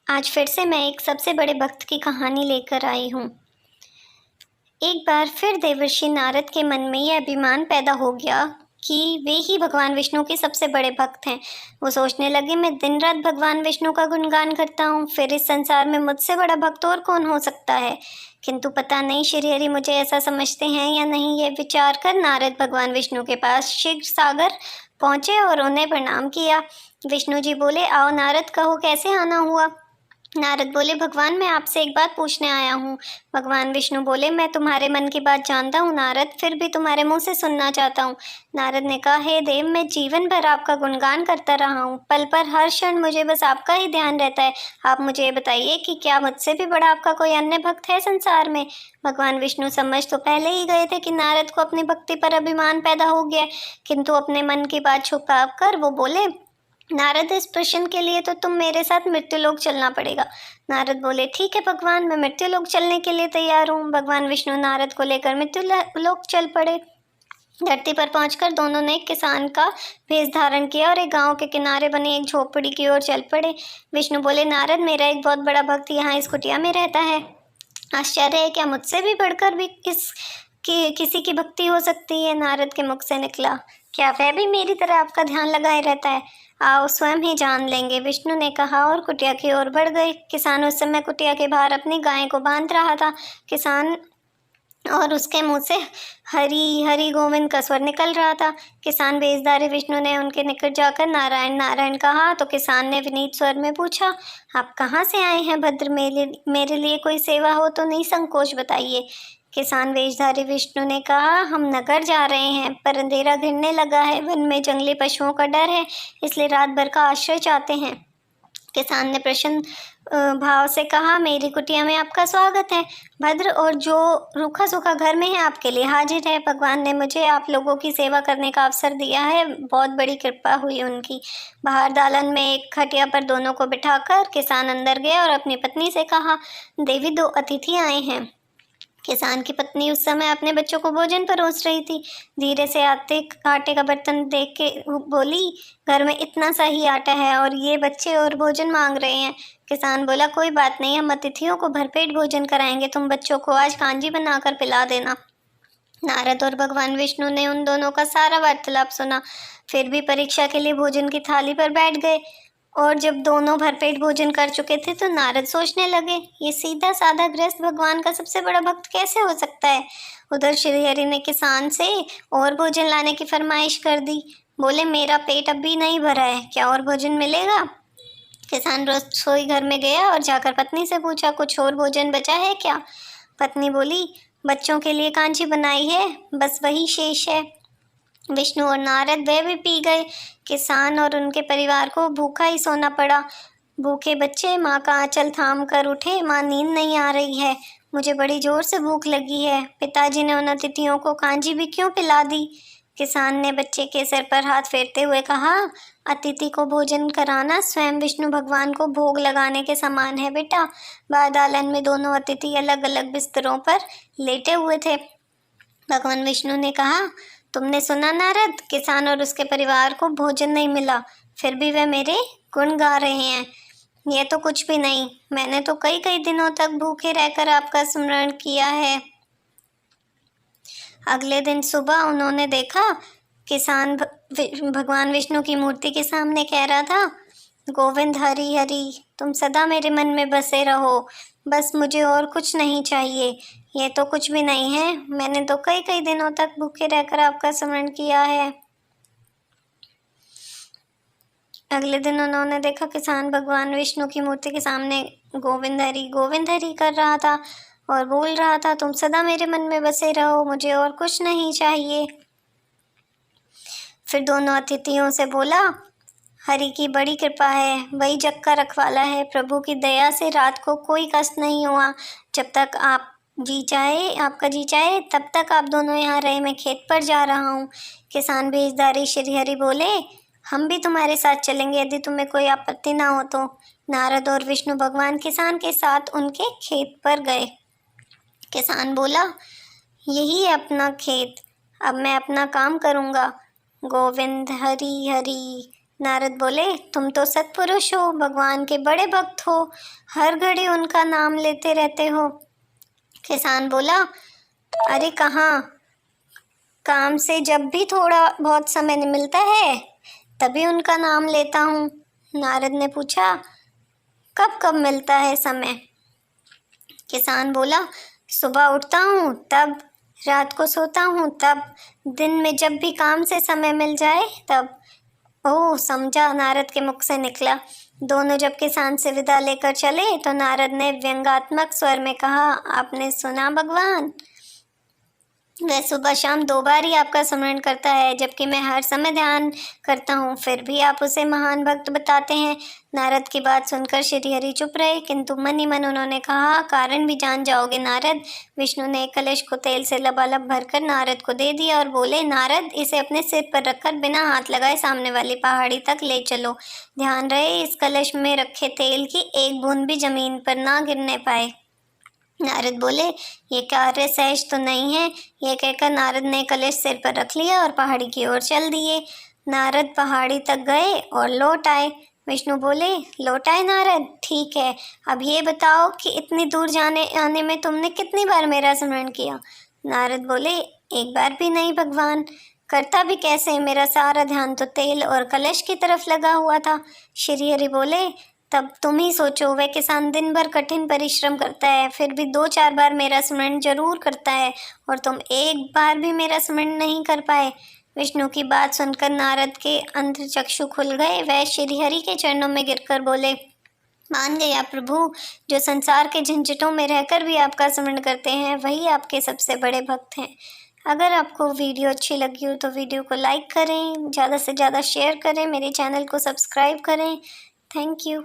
आज फिर से मैं एक सबसे बड़े भक्त की कहानी लेकर आई हूँ। एक बार फिर देवर्षि नारद के मन में यह अभिमान पैदा हो गया कि वे ही भगवान विष्णु के सबसे बड़े भक्त हैं। वो सोचने लगे, मैं दिन रात भगवान विष्णु का गुणगान करता हूँ, फिर इस संसार में मुझसे बड़ा भक्त और कौन हो सकता है। किंतु पता नहीं श्रीहरि मुझे ऐसा समझते हैं या नहीं। ये विचार कर नारद भगवान विष्णु के पास क्षीर सागर पहुँचे और उन्हें प्रणाम किया। विष्णु जी बोले, आओ नारद, कहो कैसे आना हुआ। नारद बोले, भगवान मैं आपसे एक बात पूछने आया हूँ। भगवान विष्णु बोले, मैं तुम्हारे मन की बात जानता हूँ नारद, फिर भी तुम्हारे मुंह से सुनना चाहता हूँ। नारद ने कहा, हे देव, मैं जीवन भर आपका गुणगान करता रहा हूँ, पल पर हर क्षण मुझे बस आपका ही ध्यान रहता है। आप मुझे ये बताइए कि क्या मुझसे भी बड़ा आपका कोई अन्य भक्त है संसार में। भगवान विष्णु समझ तो पहले ही गए थे कि नारद को अपनी भक्ति पर अभिमान पैदा हो गया, किंतु अपने मन की बात छुपा कर वो बोले, नारद, इस प्रश्न के लिए तो तुम मेरे साथ मृत्युलोक चलना पड़ेगा। नारद बोले, ठीक है भगवान, मैं मृत्युलोक चलने के लिए तैयार हूँ। भगवान विष्णु नारद को लेकर मृत्युलोक चल पड़े। धरती पर पहुंचकर दोनों ने किसान का भेष धारण किया और एक गांव के किनारे बनी एक झोपड़ी की ओर चल पड़े। विष्णु बोले, नारद, मेरा एक बहुत बड़ा भक्त यहाँ इस कुटिया में रहता है। आश्चर्य है, क्या मुझसे भी बढ़कर भी किसी की भक्ति हो सकती है। नारद के मुख से निकला, क्या वह भी मेरी तरह आपका ध्यान लगाए रहता है। आओ स्वयं ही जान लेंगे, विष्णु ने कहा और कुटिया की ओर बढ़ गए। किसान उस समय कुटिया के बाहर अपनी गाय को बांध रहा था। किसान और उसके मुंह से हरि हरि गोविंद का स्वर निकल रहा था। किसान वेशधारी विष्णु ने उनके निकट जाकर नारायण नारायण कहा तो किसान ने विनीत स्वर में पूछा, आप कहाँ से आए हैं भद्र, मेरे लिए कोई सेवा हो तो नहीं संकोच बताइए। किसान वेशधारी विष्णु ने कहा, हम नगर जा रहे हैं, पर अंधेरा घिरने लगा है, वन में जंगली पशुओं का डर है, इसलिए रात भर का आश्रय चाहते हैं। किसान ने प्रसन्न भाव से कहा, मेरी कुटिया में आपका स्वागत है भद्र, और जो रूखा सूखा घर में है आपके लिए हाजिर है। भगवान ने मुझे आप लोगों की सेवा करने का अवसर दिया है, बहुत बड़ी कृपा हुई उनकी। बाहर दालन में एक खटिया पर दोनों को बिठाकर किसान अंदर गया और अपनी पत्नी से कहा, देवी, दो अतिथि आए हैं। किसान की पत्नी उस समय अपने बच्चों को भोजन परोस रही थी। धीरे से आटे का बर्तन देख के बोली, घर में इतना सा ही आटा है और ये बच्चे और भोजन मांग रहे हैं। किसान बोला, कोई बात नहीं, हम अतिथियों को भरपेट भोजन कराएंगे, तुम बच्चों को आज कांजी बनाकर पिला देना। नारद और भगवान विष्णु ने उन दोनों का सारा वार्तालाप सुना, फिर भी परीक्षा के लिए भोजन की थाली पर बैठ गए। और जब दोनों भरपेट भोजन कर चुके थे तो नारद सोचने लगे, ये सीधा साधा गृहस्थ भगवान का सबसे बड़ा भक्त कैसे हो सकता है। उधर श्रीहरि ने किसान से और भोजन लाने की फरमाइश कर दी। बोले, मेरा पेट अभी नहीं भरा है, क्या और भोजन मिलेगा। किसान रसोई घर में गया और जाकर पत्नी से पूछा, कुछ और भोजन बचा है क्या। पत्नी बोली, बच्चों के लिए कांजी बनाई है, बस वही शेष है। विष्णु और नारद वे भी पी गए। किसान और उनके परिवार को भूखा ही सोना पड़ा। भूखे बच्चे माँ का आंचल थाम कर उठे, माँ नींद नहीं आ रही है, मुझे बड़ी जोर से भूख लगी है। पिताजी ने उन अतिथियों को कांजी भी क्यों पिला दी। किसान ने बच्चे के सिर पर हाथ फेरते हुए कहा, अतिथि को भोजन कराना स्वयं विष्णु भगवान को भोग लगाने के समान है बेटा। बारदालन में दोनों अतिथि अलग अलग बिस्तरों पर लेटे हुए थे। भगवान विष्णु ने कहा, तुमने सुना नारद, किसान और उसके परिवार को भोजन नहीं मिला, फिर भी वे मेरे गुण गा रहे हैं। यह तो कुछ भी नहीं, मैंने तो कई कई दिनों तक भूखे रहकर आपका स्मरण किया है। अगले दिन सुबह उन्होंने देखा, किसान भगवान विष्णु की मूर्ति के सामने कह रहा था, गोविंद हरि हरि, तुम सदा मेरे मन में बसे रहो, बस मुझे और कुछ नहीं चाहिए। ये तो कुछ भी नहीं है, मैंने तो कई कई दिनों तक भूखे रहकर आपका स्मरण किया है। अगले दिन उन्होंने देखा, किसान भगवान विष्णु की मूर्ति के सामने गोविंद हरि कर रहा था और बोल रहा था, तुम सदा मेरे मन में बसे रहो, मुझे और कुछ नहीं चाहिए। फिर दोनों अतिथियों से बोला, हरि की बड़ी कृपा है, वही जग का रखवाला है, प्रभु की दया से रात को कोई कष्ट नहीं हुआ। जब तक आपका जी चाहे तब तक आप दोनों यहाँ रहे, मैं खेत पर जा रहा हूँ। किसान भेषधारी श्रीहरि बोले, हम भी तुम्हारे साथ चलेंगे यदि तुम्हें कोई आपत्ति ना हो तो। नारद और विष्णु भगवान किसान के साथ उनके खेत पर गए। किसान बोला, यही है अपना खेत, अब मैं अपना काम करूँगा। गोविंद हरि हरि, नारद बोले, तुम तो सत्पुरुष हो, भगवान के बड़े भक्त हो, हर घड़ी उनका नाम लेते रहते हो। किसान बोला, अरे कहाँ, काम से जब भी थोड़ा बहुत समय मिलता है तभी उनका नाम लेता हूँ। नारद ने पूछा, कब कब मिलता है समय? किसान बोला, सुबह उठता हूँ तब, रात को सोता हूँ तब, दिन में जब भी काम से समय मिल जाए तब। ओह, समझा, नारद के मुख से निकला। दोनों जब किसान से विदा लेकर चले तो नारद ने व्यंग्यात्मक स्वर में कहा, आपने सुना भगवान, वह सुबह शाम 2 बार ही आपका स्मरण करता है, जबकि मैं हर समय ध्यान करता हूँ, फिर भी आप उसे महान भक्त बताते हैं। नारद की बात सुनकर श्रीहरि चुप रहे, किंतु मन ही मन उन्होंने कहा, कारण भी जान जाओगे नारद। विष्णु ने एक कलश को तेल से लबालब भरकर नारद को दे दिया और बोले, नारद, इसे अपने सिर पर रखकर बिना हाथ लगाए सामने वाली पहाड़ी तक ले चलो। ध्यान रहे इस कलश में रखे तेल की एक बूंद भी जमीन पर ना गिरने पाए। नारद बोले, ये कार्य सहज तो नहीं है। ये कहकर नारद ने कलश सिर पर रख लिया और पहाड़ी की ओर चल दिए। नारद पहाड़ी तक गए और लौट आए। विष्णु बोले, लौट आए नारद, ठीक है, अब ये बताओ कि इतनी दूर जाने आने में तुमने कितनी बार मेरा स्मरण किया? नारद बोले, एक बार भी नहीं भगवान। करता भी कैसे, मेरा सारा ध्यान तो तेल और कलश की तरफ लगा हुआ था। श्रीहरि बोले, तब तुम ही सोचो, वह किसान दिन भर कठिन परिश्रम करता है, फिर भी 2-4 बार मेरा स्मरण जरूर करता है, और तुम एक बार भी मेरा स्मरण नहीं कर पाए। विष्णु की बात सुनकर नारद के अंतर्चक्षु खुल गए। वह श्रीहरि के चरणों में गिरकर बोले, मान गया प्रभु, जो संसार के झंझटों में रहकर भी आपका स्मरण करते हैं वही आपके सबसे बड़े भक्त हैं। अगर आपको वीडियो अच्छी लगी हो तो वीडियो को लाइक करें, ज़्यादा से ज़्यादा शेयर करें, मेरे चैनल को सब्सक्राइब करें। Thank you.